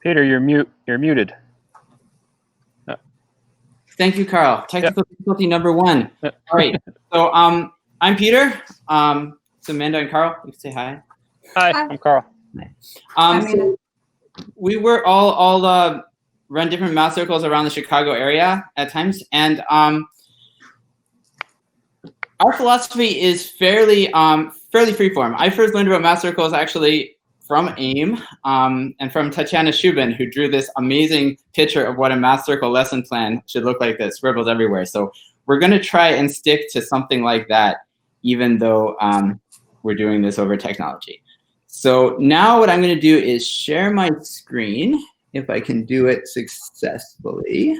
Peter, you're muted. Thank you, Karl. Technical difficulty number 1. All right. So I'm Peter. It's Amanda and Karl. You can say hi. Hi, I'm Karl. So we were all run different math circles around the Chicago area at times, and our philosophy is fairly freeform. I first learned about math circles actually from AIM and from Tatiana Shubin, who drew this amazing picture of what a math circle lesson plan should look like that scribbles everywhere. So we're going to try and stick to something like that, even though we're doing this over technology. So now what I'm going to do is share my screen, if I can do it successfully.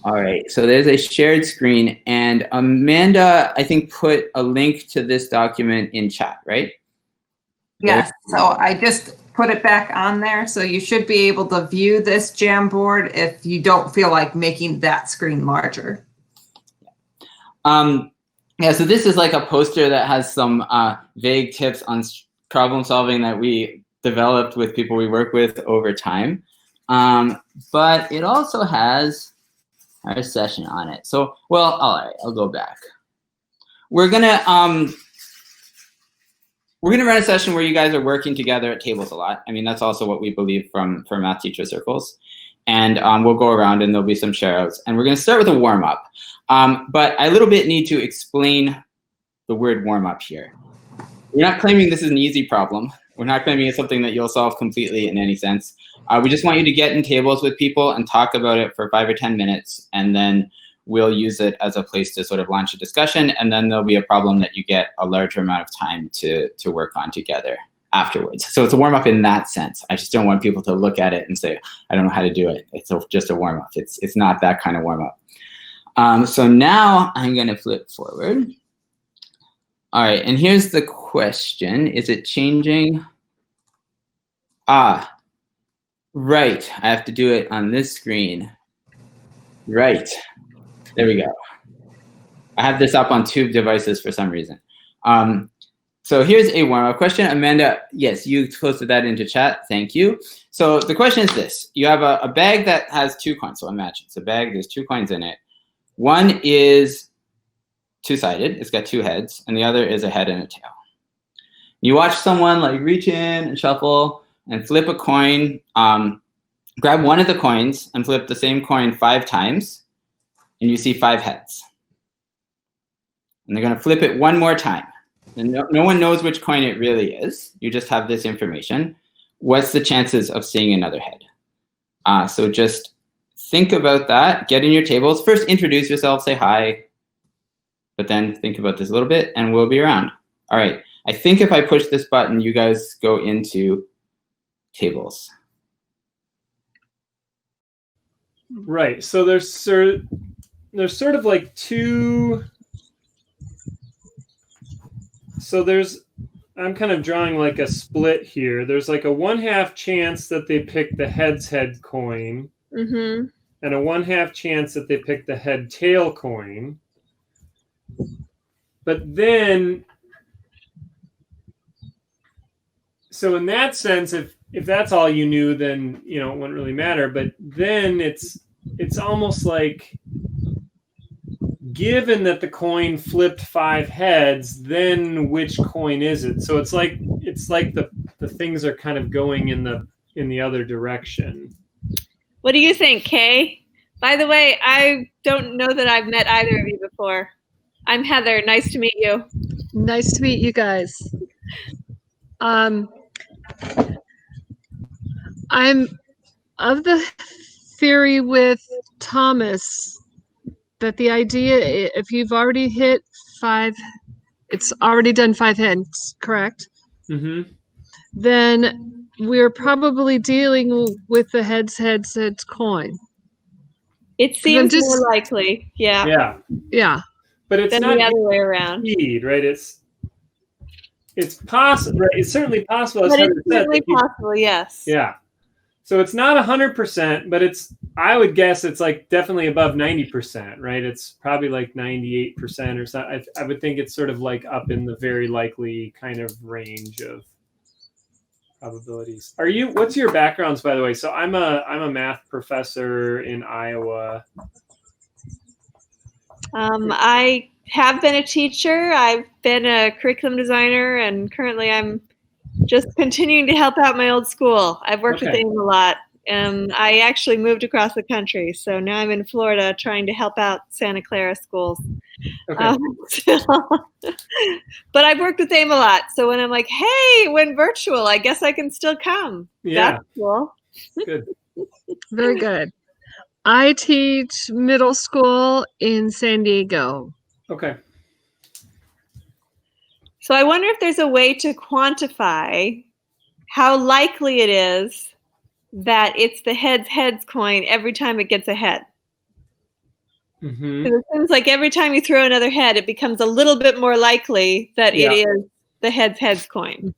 All right, so there's a shared screen, and Amanda, I think, put a link to this document in chat, right? Yes, so I just put it back on there, so you should be able to view this Jamboard if you don't feel like making that screen larger. Yeah, so this is like a poster that has some vague tips on problem solving that we developed with people we work with over time. But it also has our session on it. So, well, all right, I'll go back. We're gonna run a session where you guys are working together at tables a lot. I mean, that's also what we believe from math teacher circles. And we'll go around and there'll be some share outs. And we're gonna start with a warm up. But I a little bit need to explain the word warm up here. We're not claiming this is an easy problem. We're not claiming it's something that you'll solve completely in any sense. We just want you to get in tables with people and talk about it for 5 or 10 minutes. And then we'll use it as a place to sort of launch a discussion, and then there'll be a problem that you get a larger amount of time to work on together afterwards. So it's a warm-up in that sense. I just don't want people to look at it and say, I don't know how to do it. It's just a warm-up. It's not that kind of warm-up. So now I'm going to flip forward. All right, and here's the question. Is it changing? Right. I have to do it on this screen. Right. There we go. I have this up on 2 devices for some reason. So here's a warm-up question. Amanda, yes, you posted that into chat. Thank you. So the question is this. You have a bag that has 2 coins. So imagine it's a bag, there's 2 coins in it. One is 2-sided, it's got 2 heads, and the other is a head and a tail. You watch someone like reach in and shuffle and flip a coin, grab one of the coins and flip the same coin 5 times, and you see 5 heads. And they're going to flip it one more time. And no one knows which coin it really is. You just have this information. What's the chances of seeing another head? So just think about that. Get in your tables. First, introduce yourself. Say hi. But then think about this a little bit, and we'll be around. All right. I think if I push this button, you guys go into tables. Right. So there's sort of like 2. So I'm kind of drawing like a split here. There's like a 1/2 chance that they pick the head's head coin, and a 1/2 chance that they pick the head tail coin. But then, so in that sense, if that's all you knew, then it wouldn't really matter. But then it's almost like, given that the coin flipped 5 heads, then which coin is it? So it's like the things are kind of going in the other direction. What do you think, Kay? By the way, I don't know that I've met either of you before. I'm Heather. Nice to meet you. Nice to meet you guys. I'm of the theory with Thomas that the idea, if you've already hit 5, it's already done 5 heads, correct? Mm-hmm. Then we're probably dealing with the heads coin. It seems more likely, yeah. Yeah. But it's not the other way around. Right? It's possible. Right? It's certainly possible. But it's certainly possible, yes. Yeah. So it's not 100%, but I would guess it's like definitely above 90%, right? It's probably like 98% or something. I would think it's sort of like up in the very likely kind of range of. probabilities. Are you? What's your backgrounds, by the way? So I'm a math professor in Iowa. I have been a teacher. I've been a curriculum designer, and currently I'm just continuing to help out my old school. I've worked with AIM a lot. I actually moved across the country, so now I'm in Florida trying to help out Santa Clara schools. Okay. But I've worked with AIM a lot, so when I'm like, hey, when virtual, I guess I can still come. Yeah. That's cool. Good. Very good. I teach middle school in San Diego. Okay. So I wonder if there's a way to quantify how likely it is that it's the heads coin every time it gets a head. Mm-hmm. Because it seems like every time you throw another head, it becomes a little bit more likely that it is the heads coin.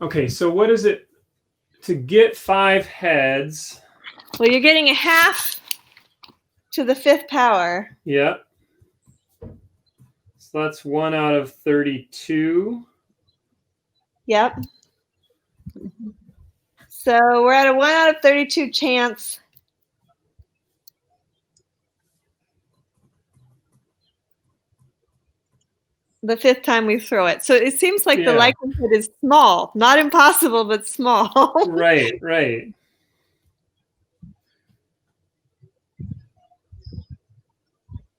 Okay, so what is it to get 5 heads? Well, you're getting a half to the 5th power. Yeah. So that's 1 out of 32. Yep. So we're at a 1 out of 32 chance. The 5th time we throw it. So it seems like the likelihood is small. Not impossible, but small. Right, right.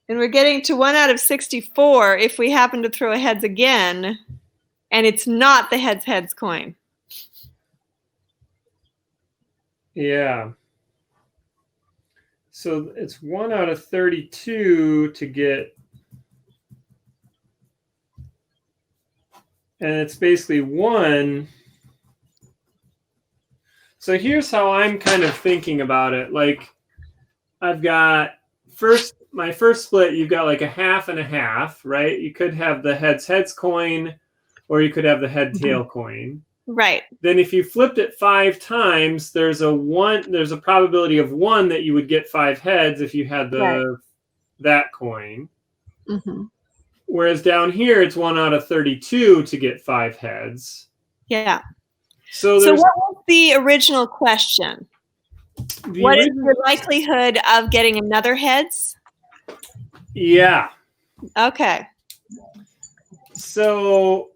And we're getting to 1 out of 64 if we happen to throw a heads again, and it's not the heads coin. Yeah. So it's 1 out of 32 to get, and it's basically 1. So here's how I'm kind of thinking about it. Like, I've got my first split, you've got like a half and a half, right? You could have the heads coin, or you could have the head tail coin. Right. Then if you flipped it 5 times, there's a probability of 1 that you would get 5 heads if you had that coin. Mm-hmm. Whereas down here, it's 1 out of 32 to get 5 heads. Yeah. So what was the original question? What is the likelihood of getting another heads? Yeah. Okay. So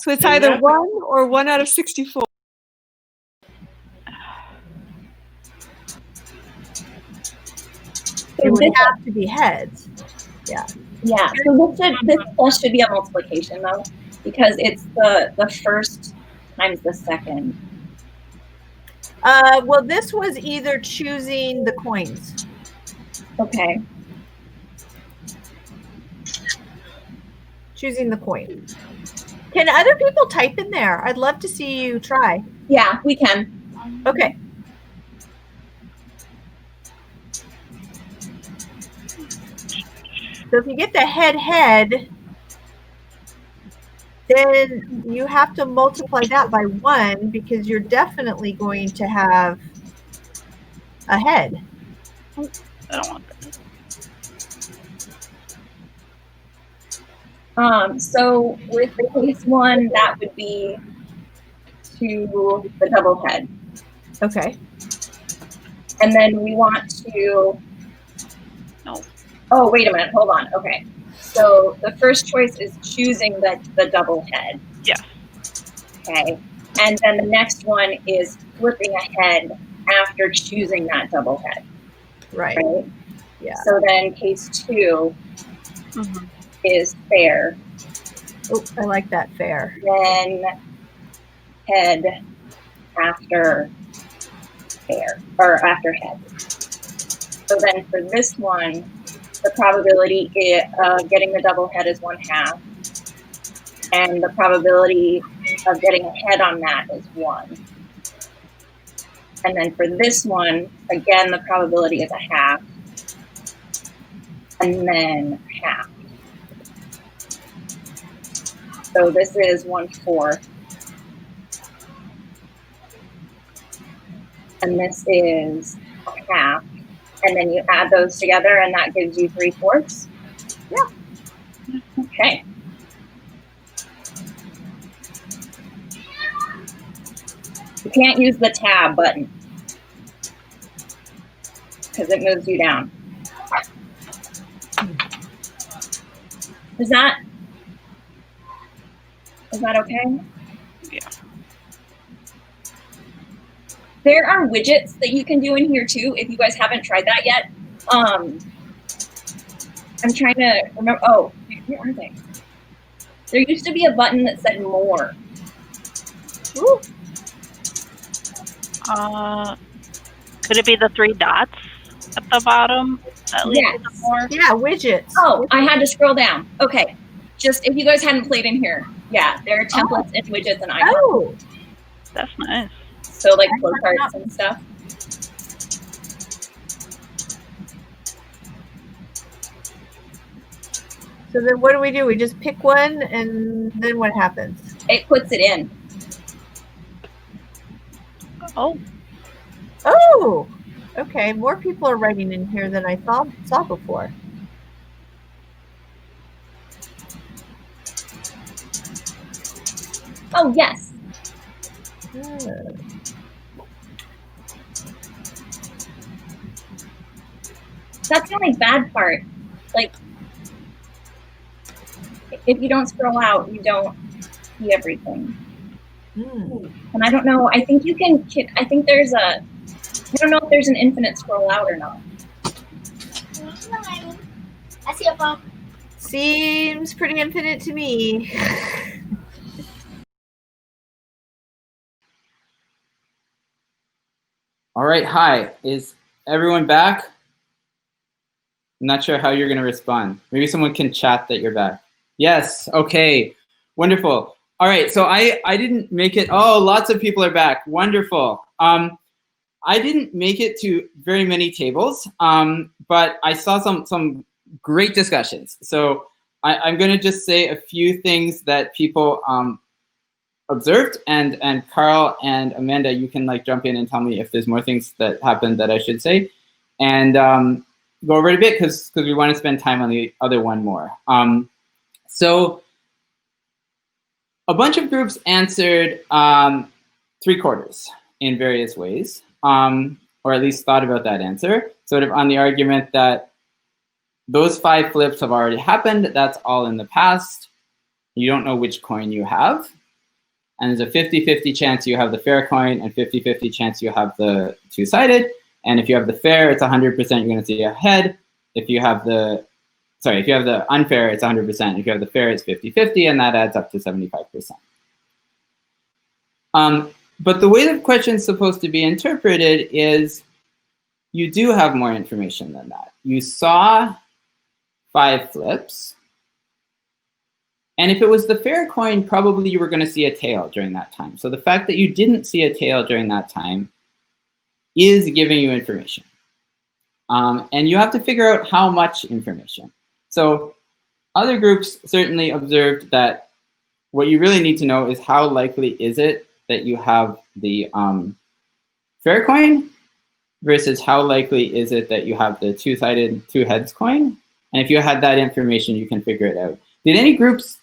it's either 1 or 1 out of 64. It would have to be heads. Yeah. Yeah. So this plus should be a multiplication though, because it's the first times the second. Well, this was either choosing the coins. Okay. Choosing the coin. Can other people type in there? I'd love to see you try. Yeah, we can. Okay. So if you get the head, then you have to multiply that by 1 because you're definitely going to have a head. I don't want that. So with the case 1, that would be to the double head. Okay. And then we want to. No. Oh, wait a minute. Hold on. Okay. So the first choice is choosing the double head. Yeah. Okay. And then the next one is flipping a head after choosing that double head. Right. Yeah. So then case 2 is fair. Oh, I like that fair. Then head after fair, or after head. So then for this one, the probability of getting the double head is 1/2. And the probability of getting a head on that is 1. And then for this one, again, the probability is 1/2. And then 1/2. So this is 1/4. And this is half, and then you add those together, and that gives you 3/4. Yeah. Okay. You can't use the tab button because it moves you down. Is that okay? Yeah. There are widgets that you can do in here too, if you guys haven't tried that yet. I'm trying to remember. Oh, where are they? There used to be a button that said more. Ooh. Could it be the 3 dots at the bottom? That leads Yes. to more? Yeah, widgets. Oh, I had to scroll down. Okay. Just if you guys hadn't played in here, yeah, there are templates and widgets and icons. Oh, That's nice. So like flowcharts and stuff. so then what do? We just pick one, and then what happens? It puts it in. Oh, Oh, okay. More people are writing in here than I saw before. Oh yes. That's the only bad part. Like, if you don't scroll out, you don't see everything. And I don't know. I think you can. I think there's a. I don't know if there's an infinite scroll out or not. I see a bump. Seems pretty infinite to me. All right, hi. Is everyone back? I'm not sure how you're going to respond. Maybe someone can chat that you're back. Yes, okay, wonderful. All right, so I didn't make it. Oh, lots of people are back. Wonderful. I didn't make it to very many tables, but I saw some great discussions. So I'm going to just say a few things that people observed, and Karl and Amanda, you can like jump in and tell me if there's more things that happened that I should say, and go over it a bit because we want to spend time on the other one more. So a bunch of groups answered 3/4 in various ways, or at least thought about that answer, sort of on the argument that those 5 flips have already happened. That's all in the past. You don't know which coin you have. And there's a 50-50 chance you have the fair coin and 50-50 chance you have the two-sided. And if you have the fair, it's 100% you're going to see a head. If you have the unfair, it's 100%. If you have the fair, it's 50-50, and that adds up to 75%. But the way the question is supposed to be interpreted is you do have more information than that. You saw 5 flips. And if it was the fair coin, probably you were going to see a tail during that time. So the fact that you didn't see a tail during that time is giving you information. And you have to figure out how much information. So other groups certainly observed that what you really need to know is how likely is it that you have the fair coin versus how likely is it that you have the two-sided two heads coin. And if you had that information, you can figure it out. Did any groups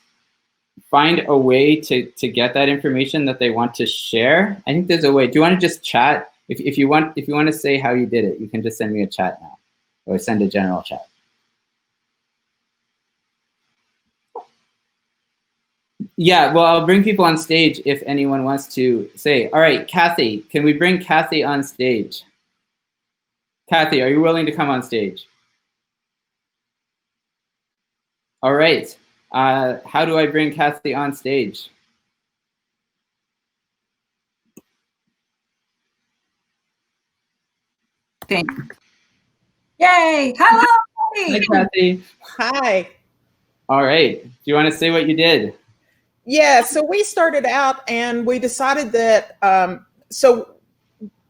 find a way to get that information that they want to share? I think there's a way. Do you want to just chat? If you want to say how you did it, you can just send me a chat now, or send a general chat. Yeah, well, I'll bring people on stage if anyone wants to say. All right, Kathy, can we bring Kathy on stage? Kathy, are you willing to come on stage? All right. How do I bring Kathy on stage? Thank you. Yay! Hello! Hi, Kathy. Hi. All right. Do you want to say what you did? Yeah, so we started out and we decided that, so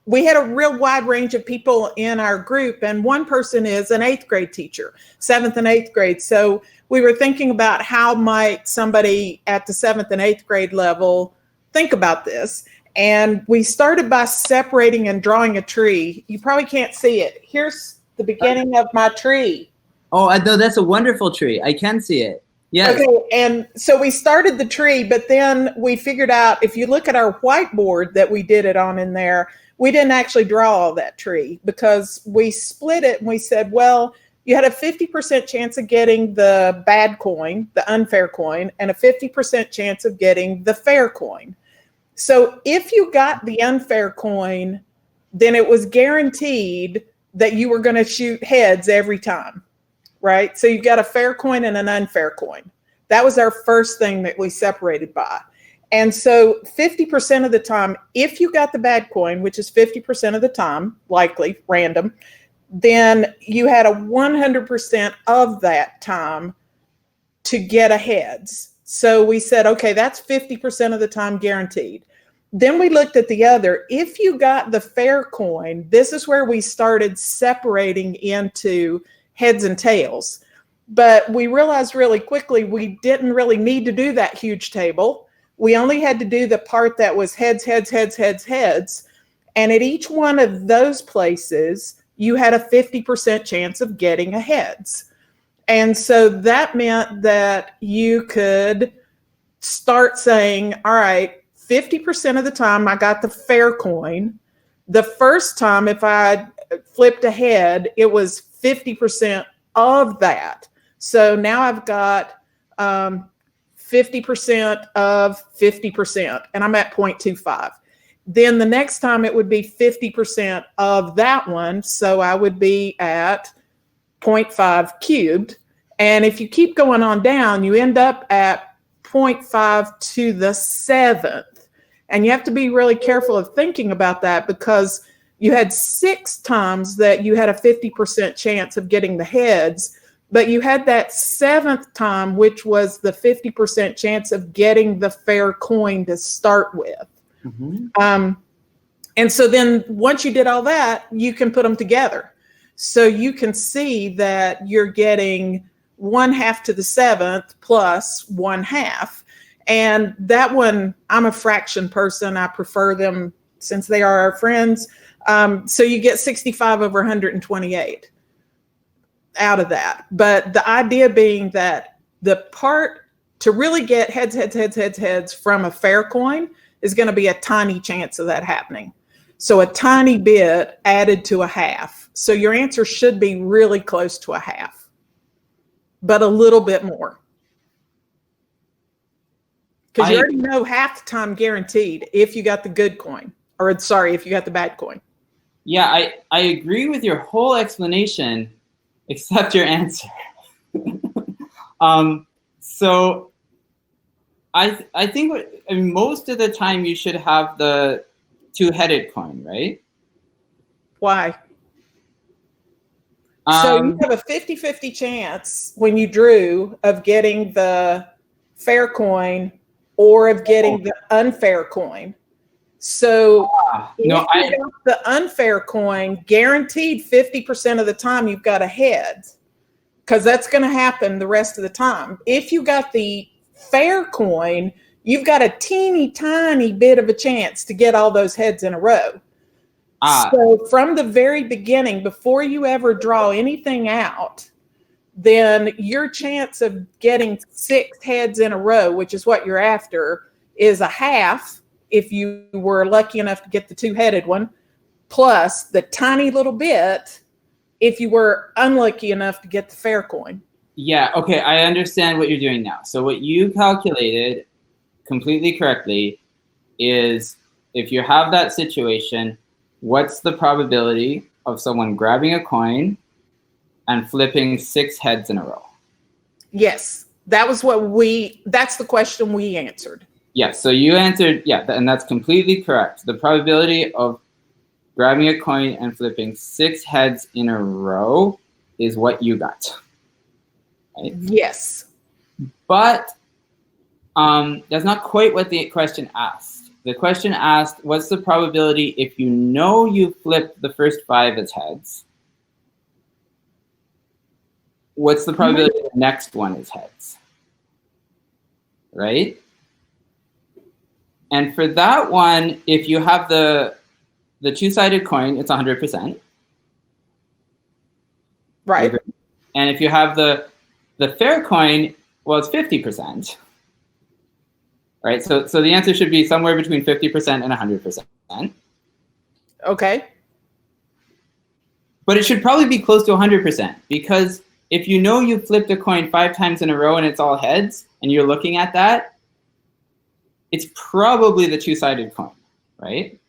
we had a real wide range of people in our group, and one person is an 8th grade teacher, 7th and 8th grade. So we were thinking about how might somebody at the 7th and 8th grade level think about this. And we started by separating and drawing a tree. You probably can't see it. Here's the beginning of my tree. Oh, no, that's a wonderful tree. I can see it. Yes. Okay, and so we started the tree, but then we figured out, if you look at our whiteboard that we did it on in there, we didn't actually draw all that tree because we split it and we said, well, you had a 50% chance of getting the bad coin, the unfair coin, and a 50% chance of getting the fair coin. So if you got the unfair coin, then it was guaranteed that you were going to shoot heads every time, right? So you got a fair coin and an unfair coin. That was our first thing that we separated by. And so 50% of the time, if you got the bad coin, which is 50% of the time, likely random, then you had a 100% of that time to get a heads. So we said, okay, that's 50% of the time guaranteed. Then we looked at the other. If you got the fair coin, this is where we started separating into heads and tails. But we realized really quickly we didn't really need to do that huge table. We only had to do the part that was heads, heads, heads, heads, heads. And at each one of those places, you had a 50% chance of getting a heads. And so that meant that you could start saying, all right, 50% of the time I got the fair coin. The first time, if I flipped a head, it was 50% of that. So now I've got 50% of 50%, and I'm at 0.25. Then the next time it would be 50% of that one. So I would be at 0.5 cubed. And if you keep going on down, you end up at 0.5 to the 7th. And you have to be really careful of thinking about that because you had 6 times that you had a 50% chance of getting the heads, but you had that 7th time, which was the 50% chance of getting the fair coin to start with. Mm-hmm. And so then once you did all that, you can put them together. So you can see that you're getting 1/2 to the 7th plus 1/2. And that one, I'm a fraction person. I prefer them since they are our friends. So you get 65 over 128 out of that. But the idea being that the part to really get heads, heads, heads, heads, heads from a fair coin is going to be a tiny chance of that happening. So a tiny bit added to 1/2. So your answer should be really close to 1/2, but a little bit more. Because you already know half the time guaranteed if you got the good coin, or sorry, if you got the bad coin. Yeah, I agree with your whole explanation, except your answer. So I think most of the time you should have the 2-headed coin, right? Why? So you have a 50-50 chance when you drew of getting the fair coin or of getting the unfair coin. So if you got the unfair coin, guaranteed 50% of the time you've got a head, because that's going to happen the rest of the time. If you got the fair coin, you've got a teeny tiny bit of a chance to get all those heads in a row. So from the very beginning, before you ever draw anything out, then your chance of getting 6 heads in a row, which is what you're after, is 1/2 if you were lucky enough to get the 2-headed one, plus the tiny little bit if you were unlucky enough to get the fair coin. Yeah, okay, I understand what you're doing now. So what you calculated completely correctly is if you have that situation, what's the probability of someone grabbing a coin and flipping 6 heads in a row? Yes, that's the question we answered. Yes, so you answered, yeah, and that's completely correct. The probability of grabbing a coin and flipping 6 heads in a row is what you got. Right? Yes. But that's not quite what the question asked. The question asked, what's the probability if you know you flipped the first 5 as heads? What's the probability the next one is heads? Right? And for that one, if you have the two-sided coin, it's 100%. Right. And if you have the fair coin, well, it's 50%. Right. So the answer should be somewhere between 50% and 100%. Okay. But it should probably be close to 100%, because if you know you flipped a coin 5 times in a row and it's all heads, and you're looking at that, it's probably the two-sided coin, right?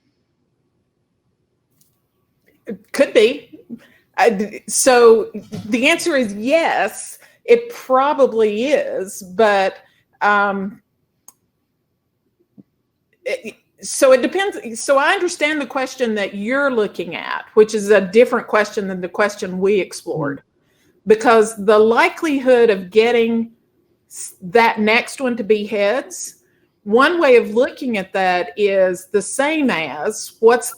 It could be. So the answer is yes, it probably is, but so it depends. So I understand the question that you're looking at, which is a different question than the question we explored, because the likelihood of getting that next one to be heads, one way of looking at that is the same as what's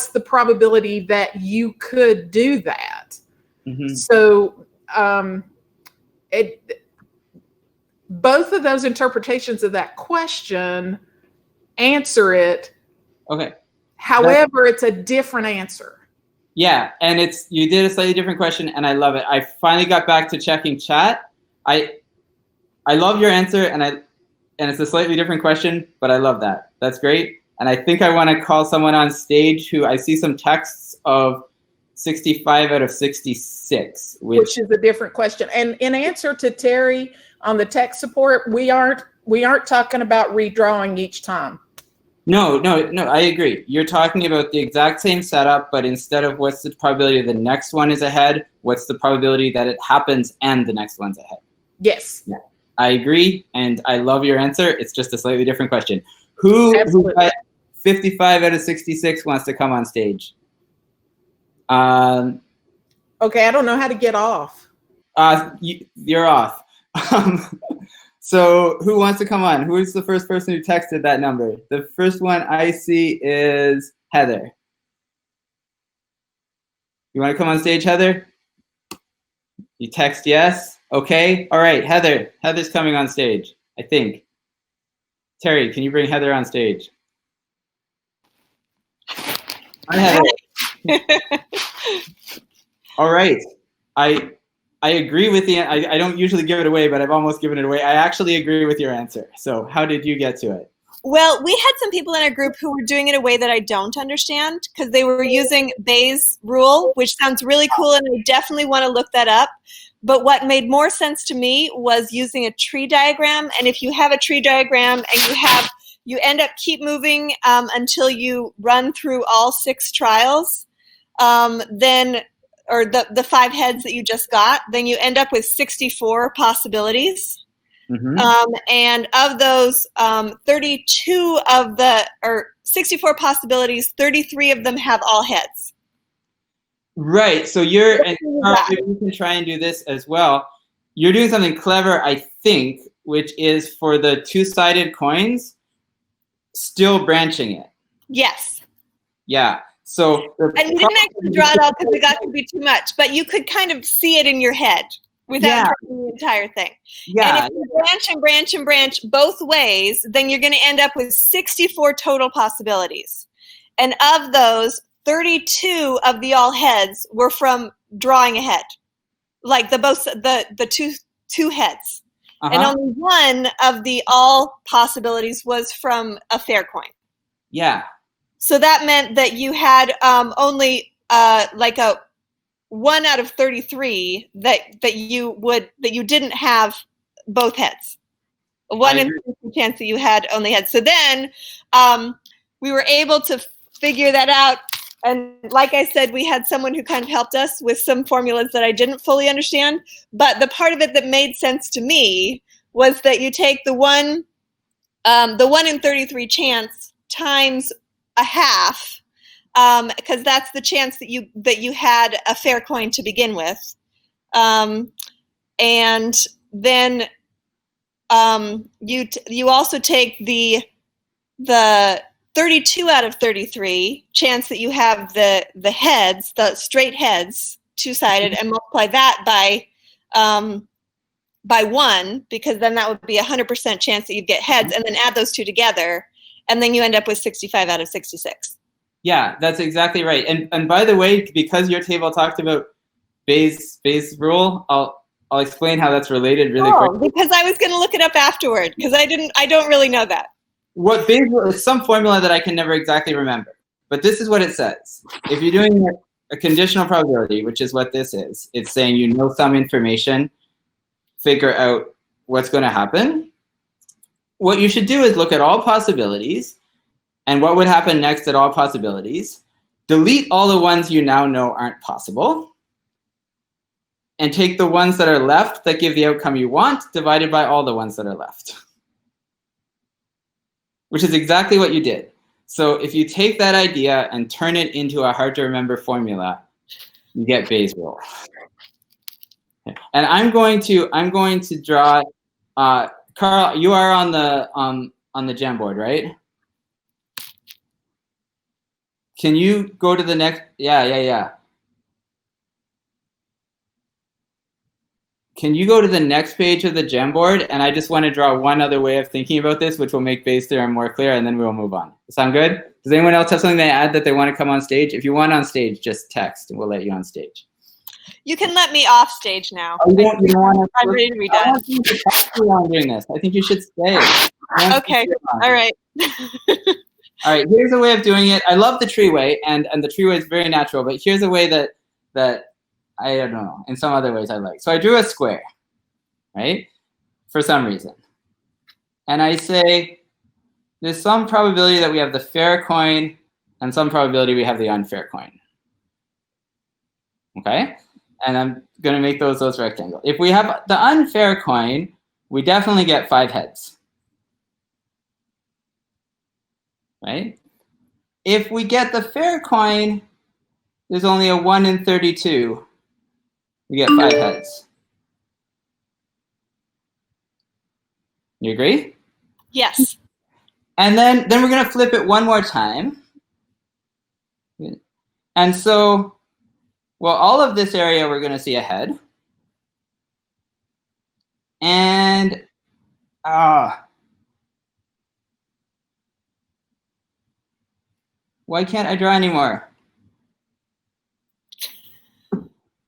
the probability that you could do that. Mm-hmm. So both of those interpretations of that question answer it. Okay. However, it's a different answer. Yeah, and you did a slightly different question, and I love it. I finally got back to checking chat. I love your answer, and it's a slightly different question, but I love that. That's great. And I think I want to call someone on stage who I see some texts of 65 out of 66, which is a different question. And in answer to Terry on the tech support, we aren't talking about redrawing each time. No, I agree. You're talking about the exact same setup, but instead of what's the probability the next one is ahead, what's the probability that it happens and the next one's ahead? Yes. Yeah, I agree, and I love your answer. It's just a slightly different question. Who got 55 out of 66 wants to come on stage? Okay, I don't know how to get off. You're off. So who wants to come on? Who is the first person who texted that number? The first one I see is Heather. You want to come on stage, Heather? You text yes? Okay. All right, Heather. Heather's coming on stage, I think. Terry, can you bring Heather on stage? Hi, Heather. All right. I agree with I don't usually give it away, but I've almost given it away. I actually agree with your answer. So how did you get to it? Well, we had some people in our group who were doing it a way that I don't understand, because they were using Bayes' rule, which sounds really cool, and I definitely want to look that up. But what made more sense to me was using a tree diagram. And if you have a tree diagram and you end up keep moving until you run through all 6 trials, then, or the 5 heads that you just got, then you end up with 64 possibilities. Mm-hmm. And of those 64 possibilities, 33 of them have all heads. Right. So you can try and do this as well. You're doing something clever, I think, which is for the two-sided coins, still branching it. Yes. Yeah. So and we didn't actually draw it all because it got to be too much, but you could kind of see it in your head without drawing the entire thing. Yeah. And if you branch both ways, then you're going to end up with 64 total possibilities. And of those, 32 of the all heads were from drawing a head, like the two heads. Uh-huh. And only one of the all possibilities was from a fair coin. Yeah. So that meant that you had only like a 1 out of 33 that you didn't have both heads. 1 in 50 chance that you had only heads. So then we were able to figure that out. And like I said, we had someone who kind of helped us with some formulas that I didn't fully understand. But the part of it that made sense to me was that you take the 1 in 33 chance times a half, because that's the chance that you had a fair coin to begin with, and then you also take the 32 out of 33 chance that you have the heads, the straight heads, two-sided, and multiply that by 1, because then that would be 100% chance that you'd get heads, and then add those two together, and then you end up with 65 out of 66. Yeah, that's exactly right. And by the way, because your table talked about Bayes rule, I'll explain how that's related really quick. Because I was going to look it up afterward because I don't really know that. What Bayes rule is some formula that I can never exactly remember, but this is what it says. If you're doing a conditional probability, which is what this is, it's saying you know some information, figure out what's going to happen. What you should do is look at all possibilities and what would happen next at all possibilities, delete all the ones you now know aren't possible, and take the ones that are left that give the outcome you want divided by all the ones that are left, which is exactly what you did. So if you take that idea and turn it into a hard to remember formula, you get Bayes' rule. And I'm going to draw. Karl, you are on the Jamboard, right? Can you go to the next? Yeah. Can you go to the next page of the Jamboard? And I just want to draw one other way of thinking about this, which will make Bayes' theorem more clear, and then we will move on. Sound good? Does anyone else have something they add that they want to come on stage? If you want on stage, just text, and we'll let you on stage. You can let me off stage now. Oh, you don't want to, I'm ready to be I done. want you to talk to you on doing this. I think you should stay. Okay. All right. All right. Here's a way of doing it. I love the tree way, and the tree way is very natural. But here's a way that I don't know. In some other ways I like. So I drew a square, right? For some reason, and I say there's some probability that we have the fair coin, and some probability we have the unfair coin. Okay. And I'm going to make those rectangles. If we have the unfair coin, we definitely get 5 heads. Right? If we get the fair coin, there's only a 1 in 32. We get 5 heads. You agree? Yes. And then we're going to flip it one more time. And so, well, all of this area we're going to see a head. And why can't I draw anymore?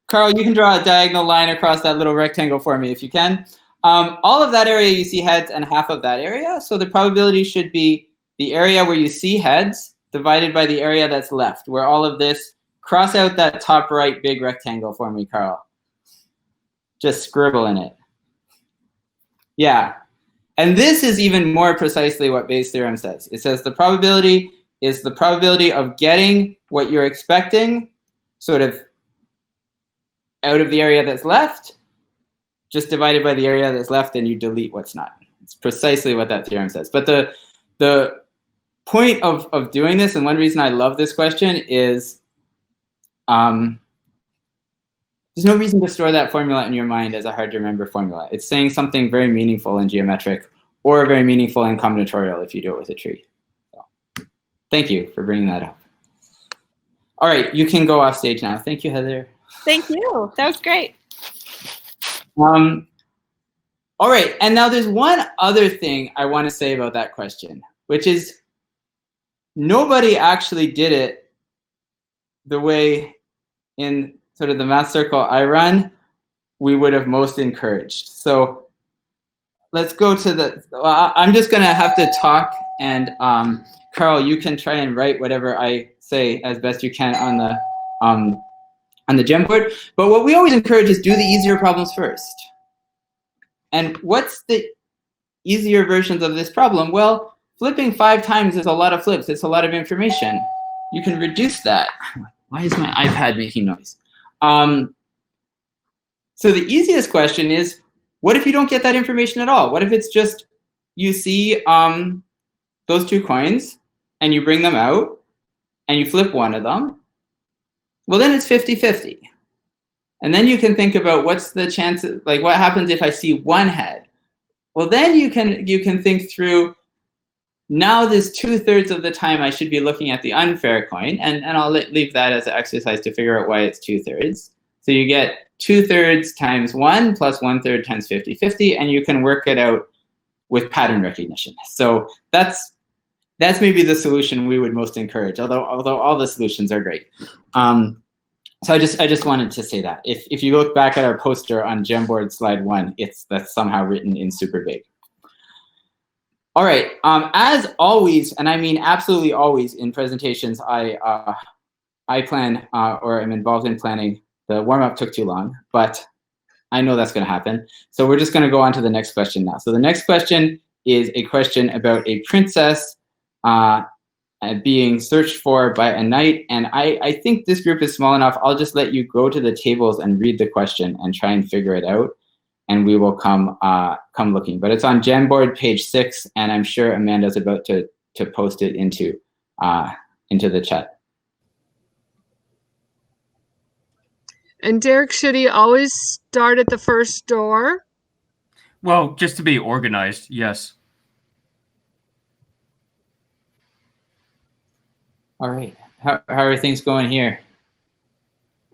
Karl, you can draw a diagonal line across that little rectangle for me if you can. All of that area you see heads and half of that area. So the probability should be the area where you see heads divided by the area that's left, where all of this. Cross out that top right big rectangle for me, Karl. Just scribble in it. Yeah. And this is even more precisely what Bayes' theorem says. It says the probability is the probability of getting what you're expecting sort of out of the area that's left, just divided by the area that's left, and you delete what's not. It's precisely what that theorem says. But the point of doing this, and one reason I love this question is there's no reason to store that formula in your mind as a hard to remember formula. It's saying something very meaningful in geometric or very meaningful in combinatorial if you do it with a tree. So, thank you for bringing that up. All right, you can go off stage now. Thank you, Heather. Thank you. That was great. All right, and now there's one other thing I want to say about that question, which is nobody actually did it the way in sort of the math circle I run, we would have most encouraged. So let's go to the, I'm just gonna have to talk, and Karl, you can try and write whatever I say as best you can on the Jamboard. But what we always encourage is do the easier problems first. And what's the easier versions of this problem? Well, flipping 5 times is a lot of flips. It's a lot of information. You can reduce that. Why is my iPad making noise? So the easiest question is, what if you don't get that information at all? What if it's just you see those 2 coins and you bring them out and you flip one of them? Well, then it's 50-50. And then you can think about what's the chance, like what happens if I see 1 head? Well, then you can think through, now this 2/3 of the time I should be looking at the unfair coin, and I'll leave that as an exercise to figure out why it's 2/3. So you get 2/3 times 1 plus 1/3 times 50-50, and you can work it out with pattern recognition. So that's that's maybe the solution we would most encourage, although all the solutions are great. So I just wanted to say that. If you look back at our poster on Jamboard slide 1, that's somehow written in super big. All right, as always, and I mean absolutely always in presentations, I plan or am involved in planning. The warm-up took too long, but I know that's going to happen. So we're just going to go on to the next question now. So the next question is a question about a princess being searched for by a knight. And I think this group is small enough. I'll just let you go to the tables and read the question and try and figure it out. And we will come looking. But it's on Jamboard page 6, and I'm sure Amanda's about to post it into the chat. And Derek, should he always start at the first door? Well, just to be organized, yes. All right. How are things going here?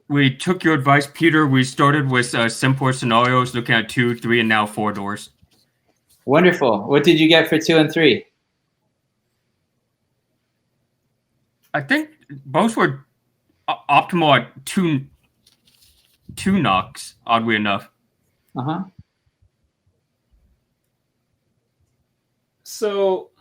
We took your advice, Peter. We started with simpler scenarios, looking at 2, 3, and now 4 doors. Wonderful. What did you get for 2 and 3? I think both were optimal at two knocks, oddly enough. Uh-huh. So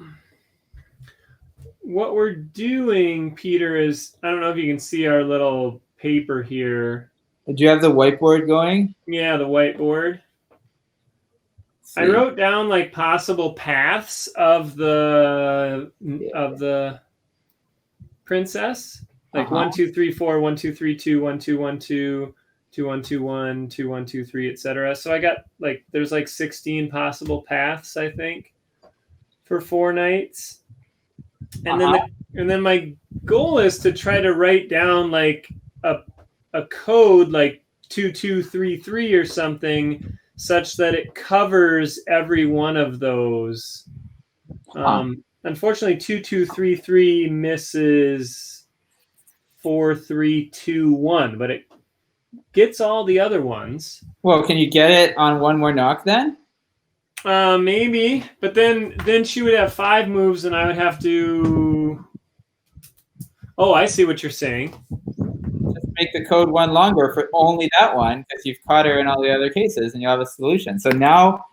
what we're doing, Peter, is, I don't know if you can see our little paper here. Do you have the whiteboard going? Yeah, the whiteboard. I wrote down like possible paths of the princess, like 1, 2, 3, 4, 1, 2, 3, 2, 1, 2, 1, 2, 2, 1, 2, 1, 2, 1, 2, 3, etc. So I got like there's like 16 possible paths, I think, for 4 nights. And then my goal is to try to write down like a code like 2233 or something, such that it covers every one of those. Unfortunately, 2233 misses 4321, but it gets all the other ones. Well, can you get it on one more knock then? Maybe, but then she would have 5 moves, and I would have to. Oh, I see what you're saying. Just make the code 1 longer for only that one, because you've caught her in all the other cases, and you'll have a solution. So now,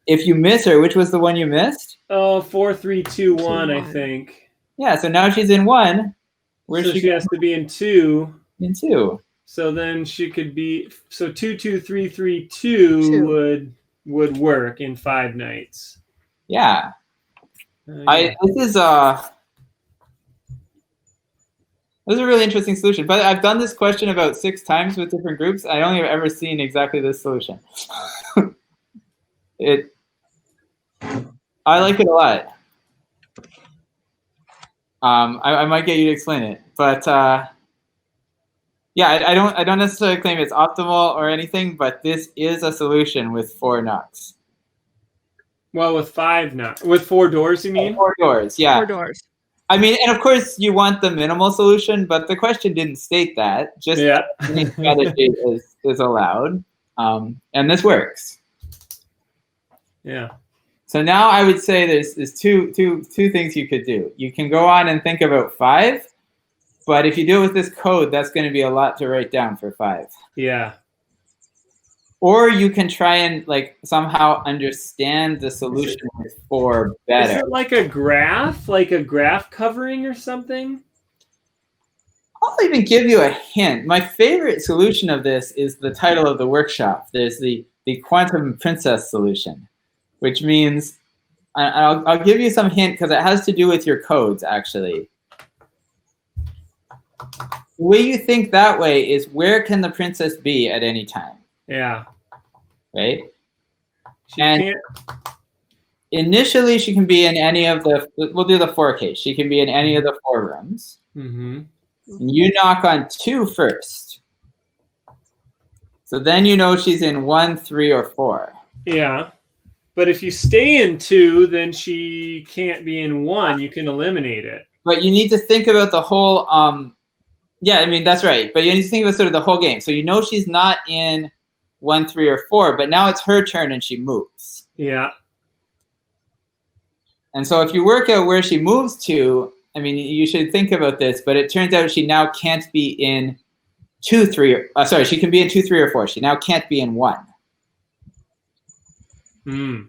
if you miss her, which was the one you missed? Oh, 4321, I think. Yeah. So now she's in 1. Where so she has to be in 2. In 2. So then she could be 22332 would work in 5 nights. Yeah. This is a really interesting solution. But I've done this question about 6 times with different groups. I only have ever seen exactly this solution. I like it a lot. I might get you to explain it, but yeah, I don't necessarily claim it's optimal or anything, but this is a solution with 4 knocks. Well, with 5 knocks, with 4 doors, you mean? 4 doors, yeah. 4 doors. I mean, and of course you want the minimal solution, but the question didn't state that. Just any strategy is allowed, and this works. Yeah. So now I would say there's two things you could do. You can go on and think about 5, but if you do it with this code, that's going to be a lot to write down for 5. Yeah. Or you can try and like somehow understand the solution with 4 better. Is it like a graph covering or something? I'll even give you a hint. My favorite solution of this is the title of the workshop. There's the quantum princess solution, which means I'll give you some hint because it has to do with your codes, actually. The way you think that way is, where can the princess be at any time? Yeah. Right? Initially, she can be in any of the, we'll do the 4 case. She can be in any of the 4 rooms. Mm-hmm. You knock on 2 first. So then you know she's in 1, 3, or 4. Yeah. But if you stay in 2, then she can't be in 1. You can eliminate it. But you need to think about the whole, yeah, I mean, that's right. But you need to think about sort of the whole game. So you know she's not in 1, 3, or 4, but now it's her turn and she moves. Yeah. And so if you work out where she moves to, I mean, you should think about this, but it turns out she now can't be in 2, 3, she can be in 2, 3, or 4. She now can't be in 1. Mm.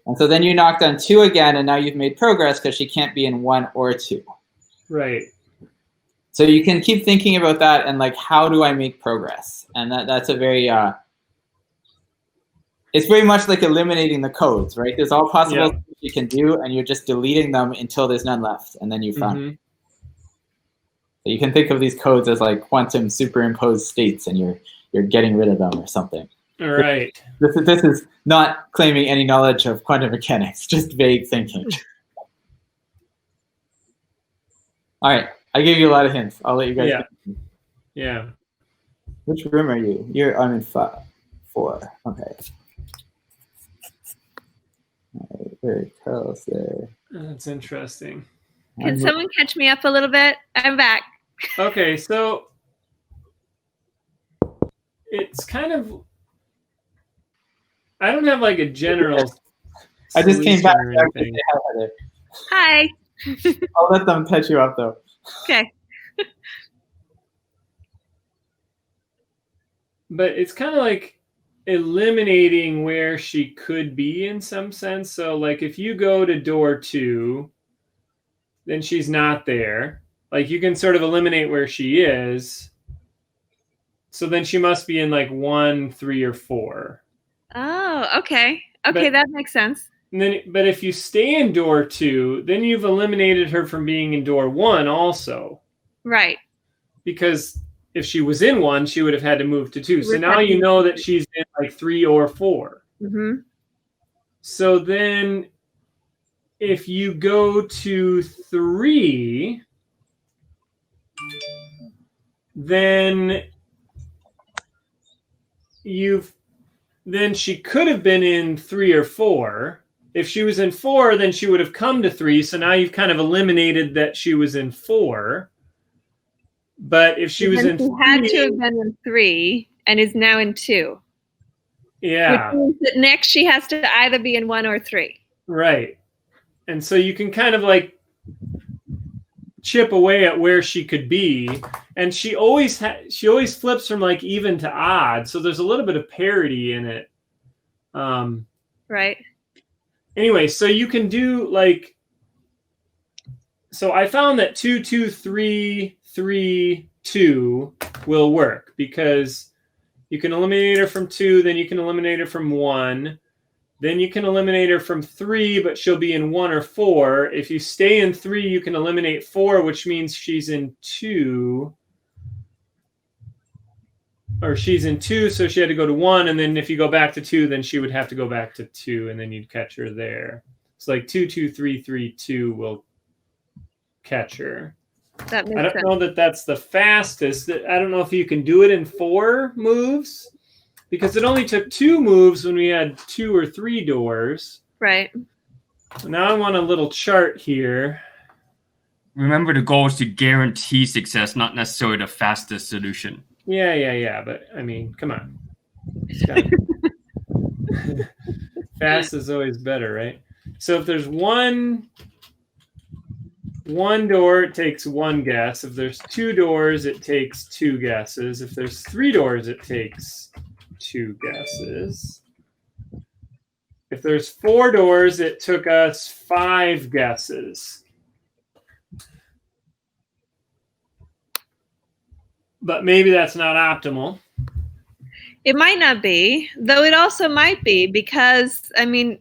And so then you knocked on 2 again, and now you've made progress because she can't be in 1 or 2. Right. So you can keep thinking about that and like, how do I make progress? And that's a very, it's very much like eliminating the codes, right? There's all possible things you can do, and you're just deleting them until there's none left, and then you found it. So you can think of these codes as like quantum superimposed states, and you're getting rid of them or something. All right. This is not claiming any knowledge of quantum mechanics, just vague thinking. All right. I gave you a lot of hints. I'll let you guys. Yeah. Which room are you? I'm in 4. Okay. All right. Very Karl's there. That's interesting. Can someone catch me up a little bit? I'm back. Okay, so it's kind of, I don't have like a general. I just came back. Hi. I'll let them catch you up though. Okay. But it's kind of like eliminating where she could be in some sense. So like if you go to door 2, then she's not there. Like you can sort of eliminate where she is. So then she must be in like 1, 3, or 4. Oh, okay. Okay, that makes sense. And then, but if you stay in door 2, then you've eliminated her from being in door 1 also. Right. Because if she was in 1, she would have had to move to 2. So now you know that she's in like 3 or 4. Mm-hmm. So then if you go to 3, then she could have been in 3 or 4. If she was in 4, then she would have come to 3. So now you've kind of eliminated that she was in 4. But if she was in 3, had to have been in 3 and is now in 2. Yeah. Which means that next she has to either be in 1 or 3. Right. And so you can kind of like chip away at where she could be. And she always flips from like even to odd. So there's a little bit of parity in it. Right. Anyway, so you can do like, so I found that 2, 2, 3, 3, 2 will work because you can eliminate her from 2, then you can eliminate her from 1, then you can eliminate her from 3, but she'll be in 1 or 4. If you stay in 3, you can eliminate 4, which means she's in 2. Or she's in 2, so she had to go to 1, and then if you go back to 2, then she would have to go back to 2, and then you'd catch her there. It's like 2, 2, 3, 3, 2 will catch her. That makes I don't sense. know that that's the fastest. I don't know if you can do it in 4 moves, because it only took 2 moves when we had 2 or 3 doors. Right. Now I want a little chart here. Remember, the goal is to guarantee success, not necessarily the fastest solution. Yeah. But I mean, come on. Fast is always better, right? So if there's one door, it takes 1 guess. If there's 2 doors, it takes 2 guesses. If there's 3 doors, it takes 2 guesses. If there's 4 doors, it took us 5 guesses. But maybe that's not optimal. It might not be, though it also might be because, I mean,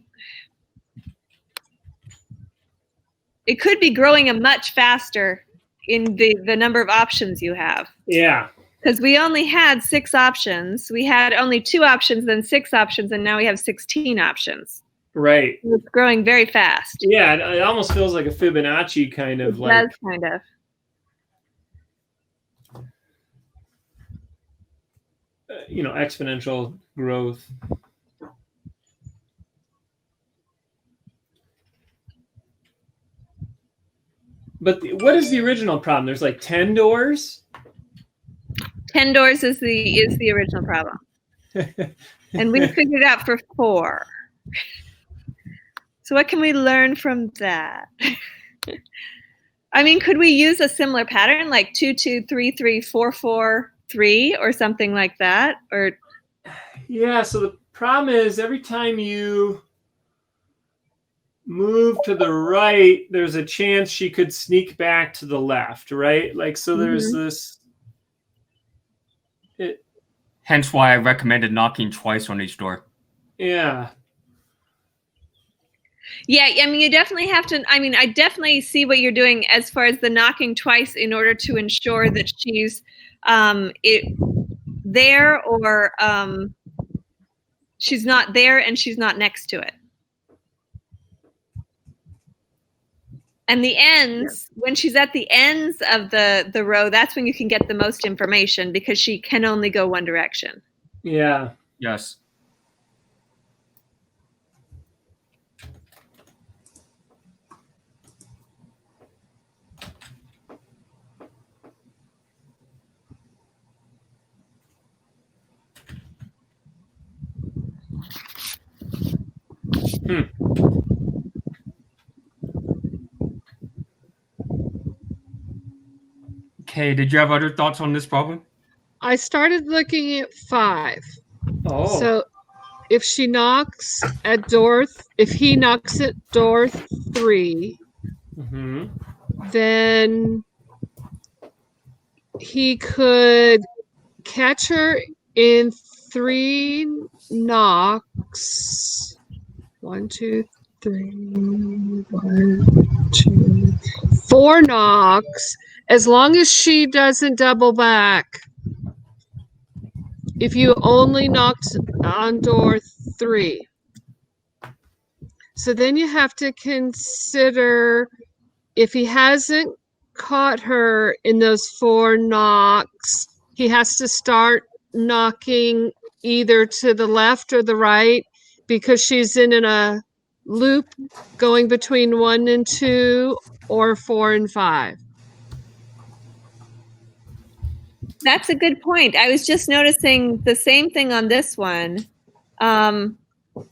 it could be growing a much faster in the number of options you have. Yeah. Because we only had 6 options. We had only 2 options, then 6 options, and now we have 16 options. Right. It's growing very fast. Yeah, it almost feels like a Fibonacci kind of It does kind of. Exponential growth. But what is the original problem? There's like 10 doors. 10 doors is the original problem, and we figured out for 4. So what can we learn from that? I mean, could we use a similar pattern like 2, 2, 3, 3, 4, 4, 3 or something like that? Or yeah, so the problem is every time you move to the right, there's a chance she could sneak back to the left, right? Like, so there's this. Hence why I recommended knocking twice on each door. Yeah. Yeah, I mean, you definitely have to. I mean, I definitely see what you're doing as far as the knocking twice in order to ensure that she's there or she's not there and she's not next to it. And the ends, when she's at the ends of the row, that's when you can get the most information because she can only go one direction. Yeah. Yes. Okay, did you have other thoughts on this problem? I started looking at 5. Oh. So if she knocks at door, if he knocks at door 3, then he could catch her in 3 knocks. 1, 2, 3, 1, 2, 4 knocks, as long as she doesn't double back. If you only knocked on door 3. So then you have to consider if he hasn't caught her in those 4 knocks, he has to start knocking either to the left or the right because she's in a loop going between 1 and 2 or 4 and 5. That's a good point. I was just noticing the same thing on this one. On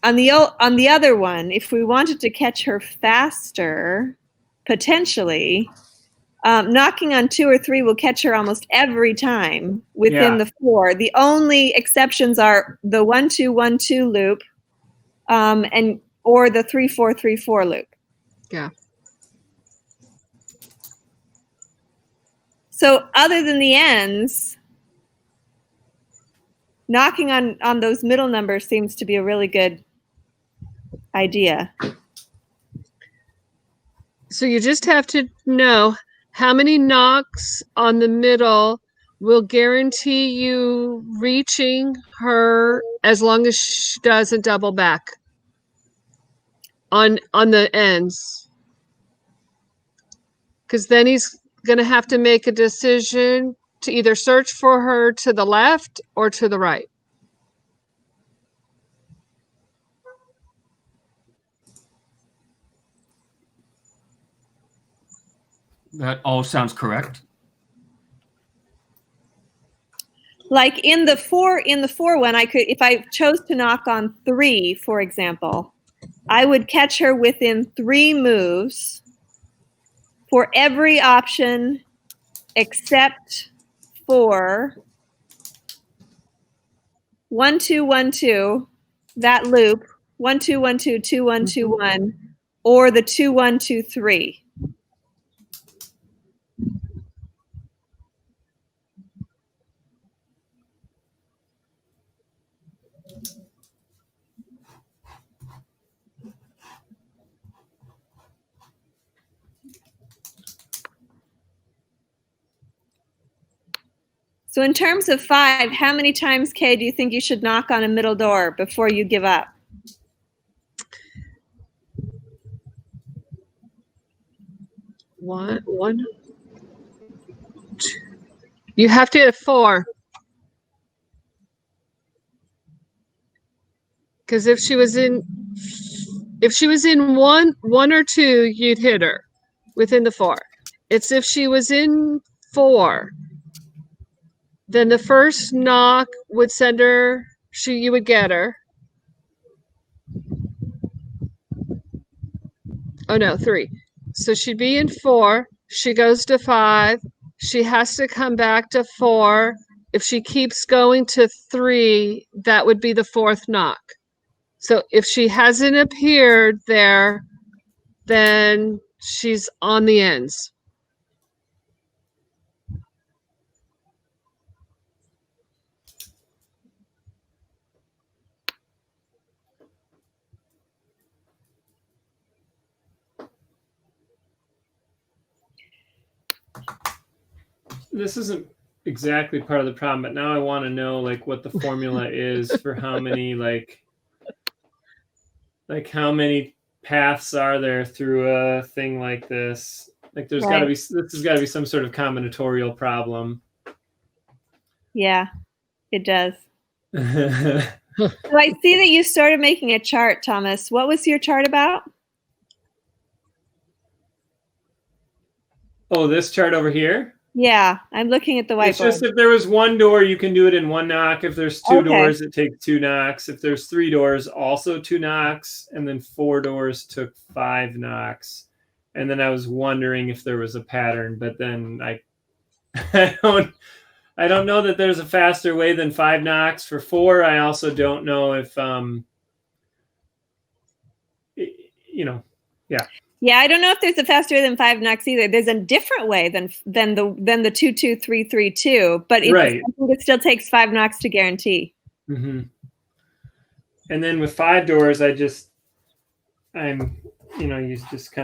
the other one, if we wanted to catch her faster, potentially, knocking on 2 or 3 will catch her almost every time within the 4. The only exceptions are the 1, 2, 1, 2 loop, or the 3, 4, 3, 4 loop. Yeah. So other than the ends, knocking on those middle numbers seems to be a really good idea. So you just have to know how many knocks on the middle will guarantee you reaching her as long as she doesn't double back on the ends. Because then he's going to have to make a decision to either search for her to the left or to the right. That all sounds correct. Like in the four one, I could, if I chose to knock on 3, for example, I would catch her within 3 moves for every option except for 1, 2, 1, 2, that loop, 1, 2, 1, 2, 2, 1, 2, 1, or the 2, 1, 2, 3. So in terms of 5, how many times, Kay, do you think you should knock on a middle door before you give up? One, 2. You have to hit 4. Because if she was in one or 2, you'd hit her within the 4. It's if she was in 4, then the first knock would send her, you would get her. Oh no, 3. So she'd be in 4. She goes to 5. She has to come back to 4. If she keeps going to 3, that would be the 4th knock. So if she hasn't appeared there, then she's on the ends. This isn't exactly part of the problem, but now I want to know like what the formula is for how many like how many paths are there through a thing like this? Like there's got to be, this has got to be some sort of combinatorial problem. Yeah, it does. So I see that you started making a chart, Thomas. What was your chart about? Oh, this chart over here? Yeah, I'm looking at the whiteboard. It's just if there was one door, you can do it in 1 knock. If there's 2 doors, it takes 2 knocks. If there's 3 doors, also 2 knocks. And then 4 doors took 5 knocks. And then I was wondering if there was a pattern, but then I don't know that there's a faster way than 5 knocks for 4. I also don't know if, yeah. Yeah, I don't know if there's a faster way than 5 knocks either. There's a different way than the 2-2-3-3-2, but it still takes 5 knocks to guarantee. Mm-hmm. And then with 5 doors, you just kind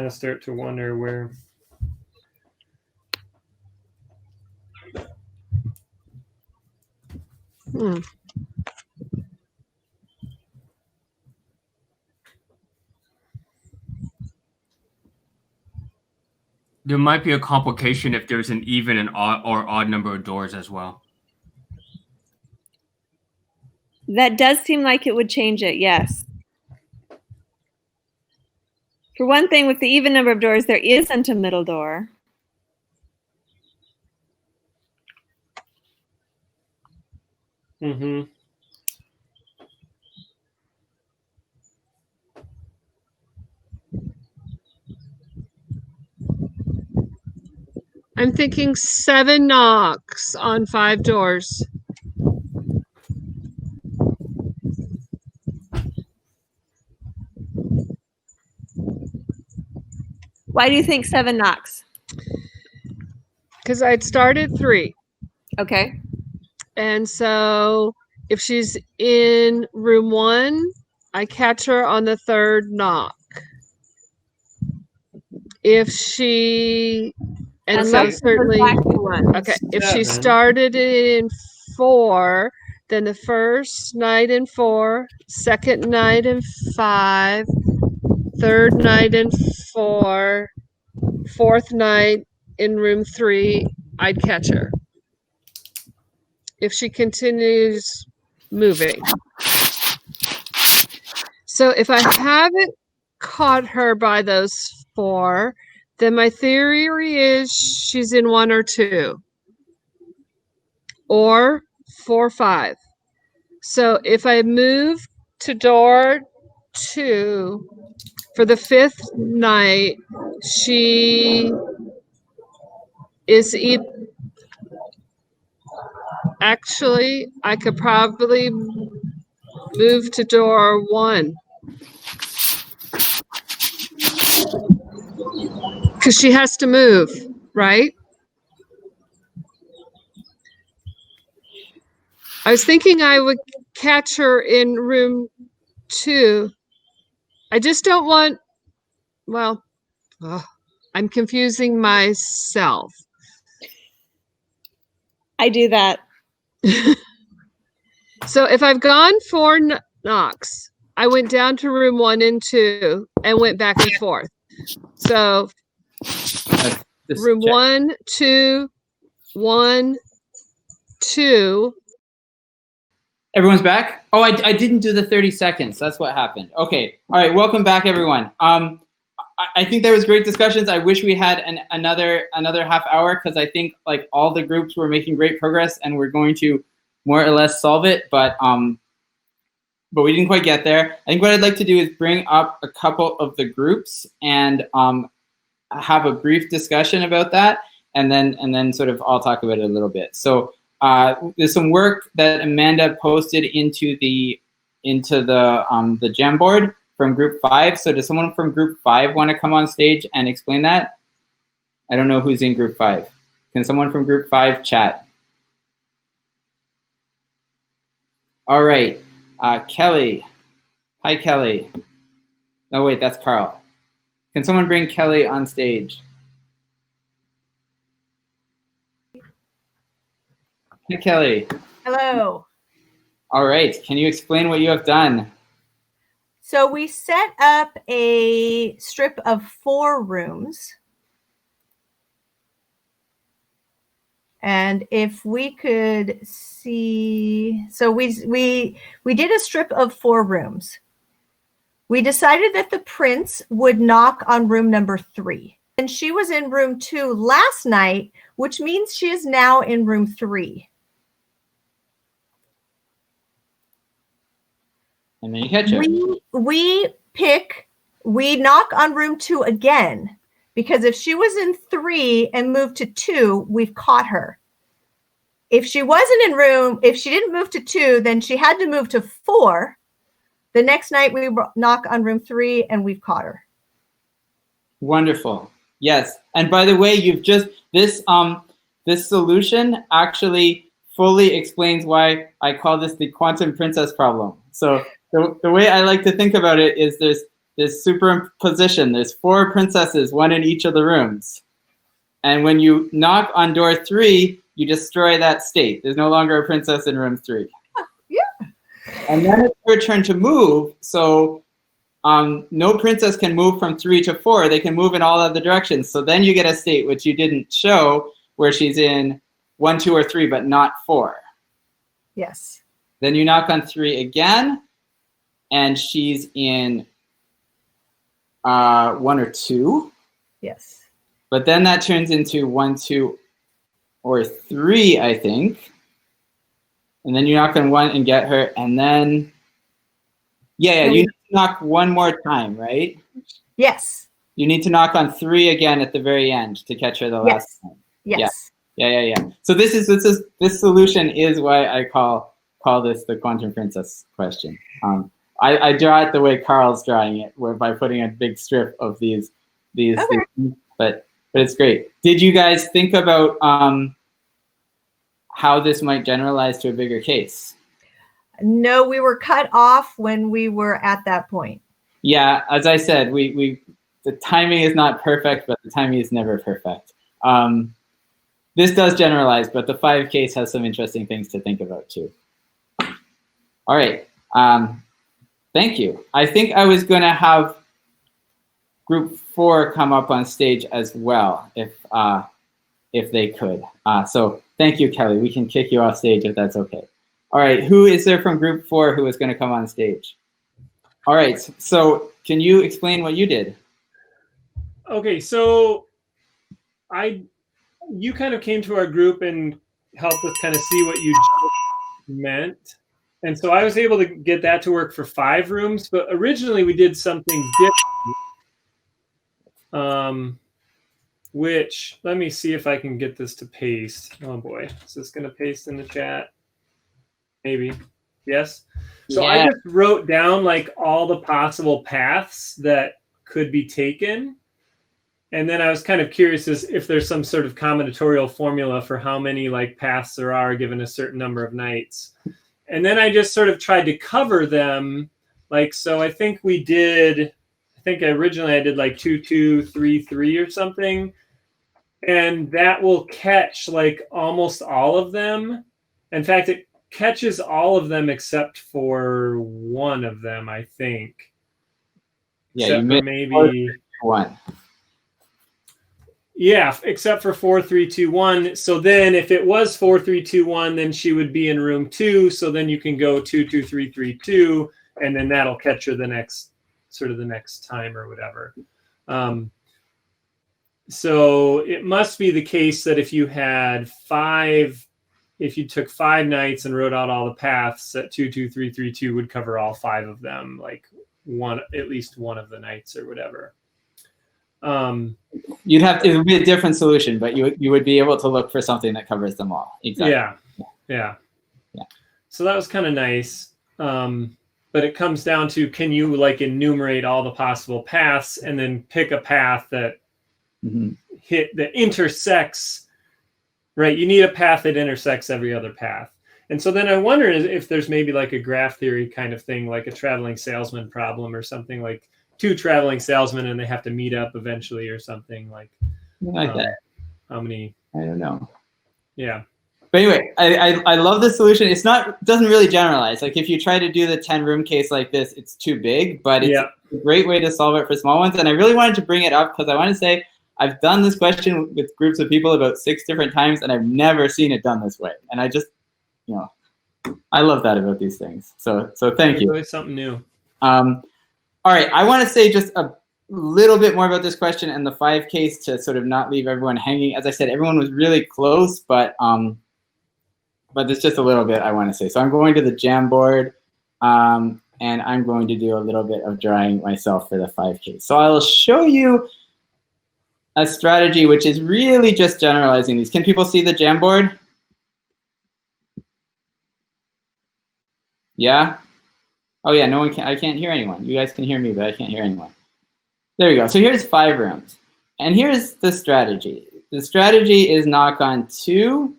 of start to wonder where. There might be a complication if there's an even and odd number of doors as well. That does seem like it would change it, yes. For one thing, with the even number of doors, there isn't a middle door. Mm-hmm. I'm thinking 7 knocks on 5 doors. Why do you think 7 knocks? Because I'd started 3. Okay. And so if she's in room 1, I catch her on the 3rd knock. If she, and so certainly, okay, if she started in 4, then the first night in 4, second night in 5, third night in 4, 4th night in room 3, I'd catch her. If she continues moving. So if I haven't caught her by those 4, then my theory is she's in 1 or 2. Or 4, 5. So if I move to door 2 for the 5th night, she is actually, I could probably move to door 1. Because she has to move, right? I was thinking I would catch her in room 2. I just don't want, well, I'm confusing myself. I do that. So if I've gone 4 knocks, I went down to room 1 and 2 and went back and forth. So room 1, 2, 1, 2. Everyone's back? Oh, I didn't do the 30 seconds. That's what happened. Okay. All right. Welcome back, everyone. I think there was great discussions. I wish we had another half hour because I think like all the groups were making great progress and we're going to more or less solve it. But but we didn't quite get there. I think what I'd like to do is bring up a couple of the groups and have a brief discussion about that, and then sort of I'll talk about it a little bit. So there's some work that Amanda posted into the Jamboard from Group 5. So does someone from Group 5 want to come on stage and explain that? I don't know who's in Group 5. Can someone from Group 5 chat? All right, Kelly. Hi, Kelly. Oh, wait, that's Karl. Can someone bring Kelly on stage? Hey, Kelly. Hello. All right, can you explain what you have done? So we set up a strip of 4 rooms. And if we could see, so we did a strip of 4 rooms. We decided that the prince would knock on room number 3. And she was in room 2 last night, which means she is now in room 3. And then you catch her. We knock on room 2 again, because if she was in 3 and moved to 2, we've caught her. If she didn't move to 2, then she had to move to 4. The next night we knock on room 3 and we've caught her. Wonderful. Yes. And by the way, you've just, this solution actually fully explains why I call this the quantum princess problem. So the way I like to think about it is there's this superimposition. There's 4 princesses, 1 in each of the rooms. And when you knock on door 3, you destroy that state. There's no longer a princess in room 3. Yeah. And then it's your turn to move. So no princess can move from 3 to 4. They can move in all other directions. So then you get a state which you didn't show where she's in 1, 2, or 3, but not 4. Yes. Then you knock on 3 again, and she's in 1 or 2. Yes. But then that turns into 1, 2, or 3, I think. And then you knock on 1 and get her, and then, you need to knock 1 more time, right? Yes. You need to knock on 3 again at the very end to catch her the last time. Yes. Yeah. So this solution is why I call this the quantum princess question. I draw it the way Karl's drawing it, where by putting a big strip of these things, but it's great. Did you guys think about how this might generalize to a bigger case? No, we were cut off when we were at that point. Yeah, as I said, the timing is not perfect, but the timing is never perfect. This does generalize, but the 5 case has some interesting things to think about too. All right, thank you. I think I was going to have Group 4 come up on stage as well, if they could. So thank you, Kelly. We can kick you off stage if that's okay. All right, who is there from Group 4 who is going to come on stage? All right, so can you explain what you did? Okay, so you kind of came to our group and helped us kind of see what you meant. And so I was able to get that to work for 5 rooms, but originally we did something different. Which, let me see if I can get this to paste. Oh boy, is this going to paste in the chat? Maybe. Yes. So I just wrote down like all the possible paths that could be taken. And then I was kind of curious as if there's some sort of combinatorial formula for how many like paths there are given a certain number of nights. And then I just sort of tried to cover them. Like, so I think originally I did like 2, 2, 3, 3 or something. And that will catch like almost all of them. In fact, it catches all of them except for one of them, I think. Yeah, except you missed maybe 1. Yeah, except for 4, 3, 2, 1. So then if it was 4, 3, 2, 1, then she would be in room 2. So then you can go 2, 2, 3, 3, 2, and then that'll catch her the next time or whatever. So it must be the case that if you had 5 if you took 5 nights and wrote out all the paths, that 2, 2, 3, 3, 2 would cover all 5 of them, like at least one of the nights or whatever. You'd have to, it would be a different solution, but you would be able to look for something that covers them all. Exactly. Yeah. So that was kind of nice. But it comes down to, can you like enumerate all the possible paths and then pick a path that that intersects, right? You need a path that intersects every other path. And so then I wonder if there's maybe like a graph theory kind of thing, like a traveling salesman problem or something, like 2 traveling salesmen and they have to meet up eventually or something like that. How many? I don't know. Yeah. But anyway, I love the solution. It doesn't really generalize. Like if you try to do the 10-room case like this, it's too big, but it's a great way to solve it for small ones. And I really wanted to bring it up because I want to say I've done this question with groups of people about 6 different times, and I've never seen it done this way. And I just, I love that about these things. So thank you. Really something new. All right, I want to say just a little bit more about this question and the 5 case to sort of not leave everyone hanging. As I said, everyone was really close, but there's just a little bit I want to say. So I'm going to the Jamboard, and I'm going to do a little bit of drawing myself for the 5 case. So I'll show you a strategy which is really just generalizing these. Can people see the Jamboard? Yeah? Oh yeah, no one can. I can't hear anyone. You guys can hear me, but I can't hear anyone. There we go. So here's 5 rooms. And here's the strategy. The strategy is knock on 2.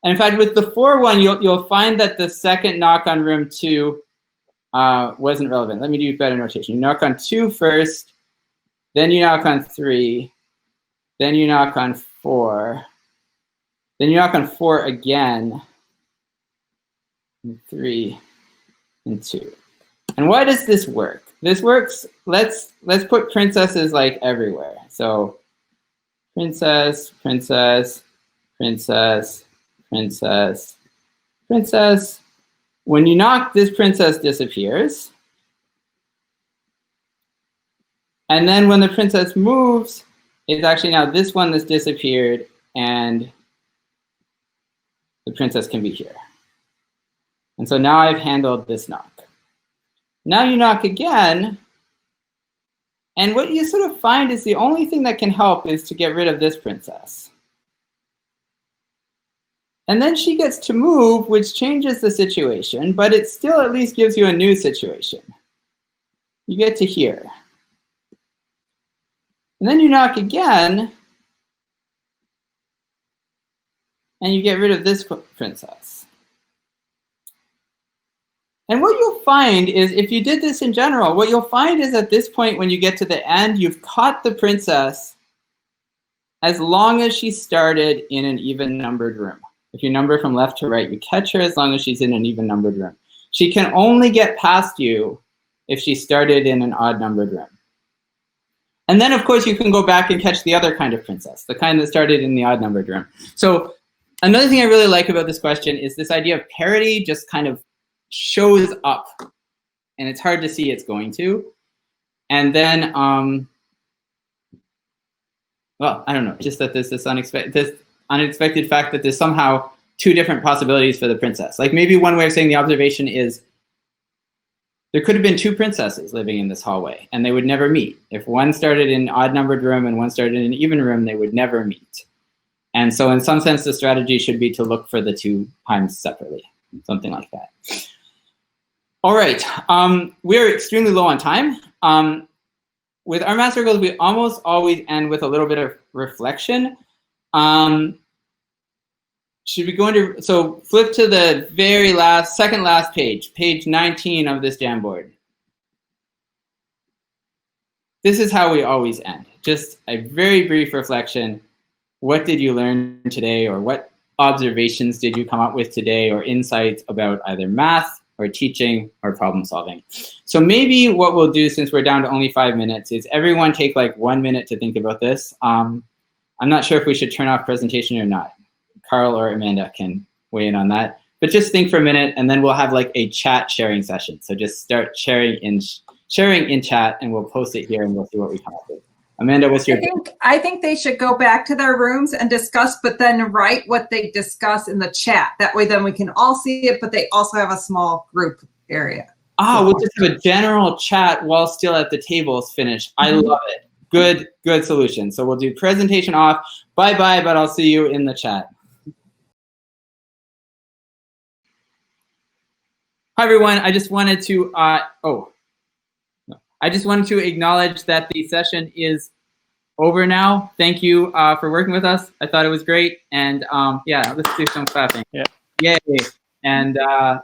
And in fact, with the 4 one, you'll find that the second knock on room 2 wasn't relevant. Let me do better notation. You knock on 2 first, then you knock on 3, then you knock on 4, then you knock on 4 again, and 3, and 2. And why does this work? This works. Let's put princesses like everywhere. So princess, princess, princess, princess, princess. When you knock, this princess disappears. And then when the princess moves, it's actually now this one that's disappeared, and the princess can be here. And so now I've handled this knock. Now you knock again, and what you sort of find is the only thing that can help is to get rid of this princess. And then she gets to move, which changes the situation, but it still at least gives you a new situation. You get to here. And then you knock again, and you get rid of this princess. And what you'll find is, if you did this in general, what you'll find is at this point, when you get to the end, you've caught the princess as long as she started in an even numbered room. If you number from left to right, you catch her as long as she's in an even numbered room. She can only get past you if she started in an odd numbered room. And then, of course, you can go back and catch the other kind of princess, the kind that started in the odd numbered room. So another thing I really like about this question is this idea of parity just kind of shows up, and it's hard to see it's going to. And then, well, I don't know, just that there's this unexpected fact that there's somehow 2 different possibilities for the princess. Like maybe one way of saying the observation is there could have been 2 princesses living in this hallway, and they would never meet. If one started in an odd numbered room and one started in an even room, they would never meet. And so in some sense, the strategy should be to look for the 2 times separately, something like that. All right, we're extremely low on time. With our master goals, we almost always end with a little bit of reflection. Should we go into, so flip to the very last, second last page, page 19 of this Jamboard. This is how we always end. Just a very brief reflection. What did you learn today, or what observations did you come up with today, or insights about either math or teaching or problem solving? So maybe what we'll do, since we're down to only 5 minutes, is everyone take like 1 minute to think about this. I'm not sure if we should turn off presentation or not. Karl or Amanda can weigh in on that. But just think for a minute, and then we'll have like a chat sharing session. So just start sharing in chat, and we'll post it here, and we'll see what we come up with. Amanda, what's your? I think they should go back to their rooms and discuss, but then write what they discuss in the chat. That way, then we can all see it, but they also have a small group area. We'll just have a general chat while still at the table is finished. I love it. Good solution. So we'll do presentation off. Bye-bye, but I'll see you in the chat. Hi, everyone. I just wanted to, acknowledge that the session is over now. Thank you for working with us. I thought it was great. And yeah, let's do some clapping. Yeah. Yay. And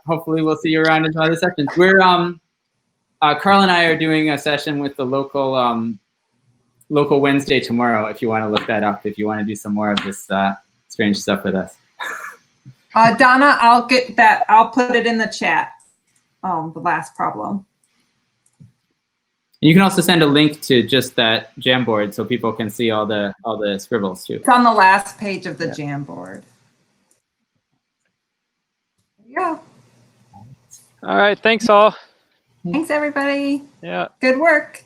hopefully we'll see you around in some other sessions. We're, Karl and I are doing a session with the local Wednesday tomorrow, if you want to look that up, if you want to do some more of this strange stuff with us. Donna, I'll get that. I'll put it in the chat. The last problem. You can also send a link to just that Jamboard so people can see all the scribbles too. It's on the last page of the Jamboard. There you go. All right. Thanks all. Thanks, everybody. Yeah. Good work.